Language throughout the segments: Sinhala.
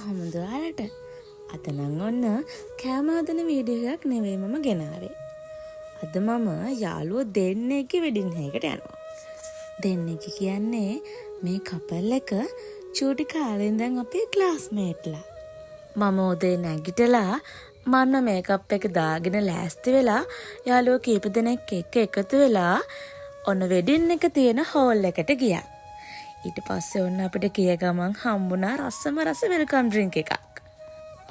කොහොමද ඔයාලට? අද නම් ඔන්න කෑම හදන වීඩියෝ එකක් නෙවෙයි මම ගෙනාවේ. අද මම යාළුවෝ දෙන්නෙක්ගේ වෙඩින් එකකට යනවා. දෙන්නෙක් කියන්නේ මේ කපල් එක චූටි කාලේ ඉඳන් අපේ ක්ලාස්මේට්ලා. මම උදේ නැගිටලා මම මේකප් එක දාගෙන ලෑස්ති වෙලා යාළුවෝ කීප දෙනෙක් එක්ක එකතු වෙලා ඔන්න වෙඩින් එක තියෙන හෝල් එකට ගියා. ඊට පස්සේ ඔන්න අපිට කිය ගමන් හම්බුණා රසම රස වෙල්කම් ඩ්‍රින්ක් එකක්.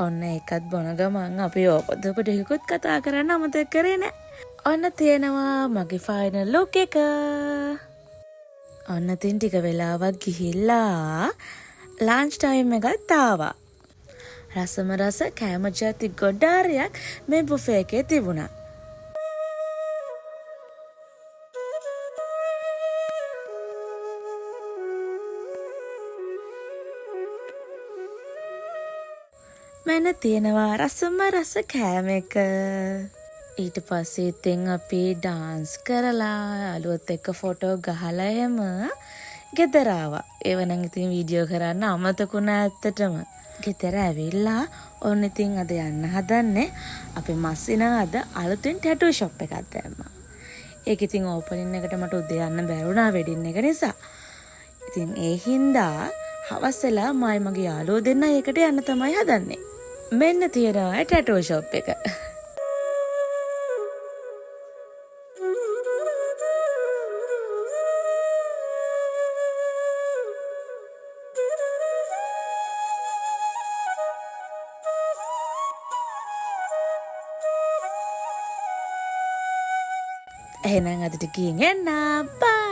ඔන්න ඒකත් බොන ගමන් අපි ඕපදොප ටිකකුත් කතා කරන්න අමතක කරේ නෑ. ඔන්න තියෙනවා මගේ ෆයිනල් ලුක් එක. ඔන්න තින් ටික වෙලාවක් ගිහිල්ලා ලන්ච් ටයිම් එකත් ආවා. රසම රස කෑම ජාති ගොඩාරියක් මේ බුෆේ එකේ තිබුණා. මෙන්න තියෙනවා රසම රස කෑම එක. ඊට පස්සේ ඉතින් අපි ඩාන්ස් කරලා යාළුවොත් එක්ක ෆොටෝ ගහලා එහෙම ගෙදර ආවා. ඒව නම් ඉතින් වීඩියෝ කරන්න අමතකුණා ඇත්තටම. ගෙදර ඇවිල්ලා ඔන්න ඉතින් අද යන්න හදන්නේ අපි මස්සිනා අද අලුතින් ටැටූ ෂොප් එකක් දැම්මා. ඒක ඉතින් ඕපනින් එකට මට උදේ යන්න බැරි වුණා වෙඩින් එක නිසා. ඉතින් ඒ හින්දා හවස් වෙලා මගේ යාළුවෝ දෙන්න ඒකට යන්න තමයි හදන්නේ. මෙන්න තියෙනවා ටැටූ ෂොප් එක. එහෙනම් අදට ගිහින් එන්න. බයි.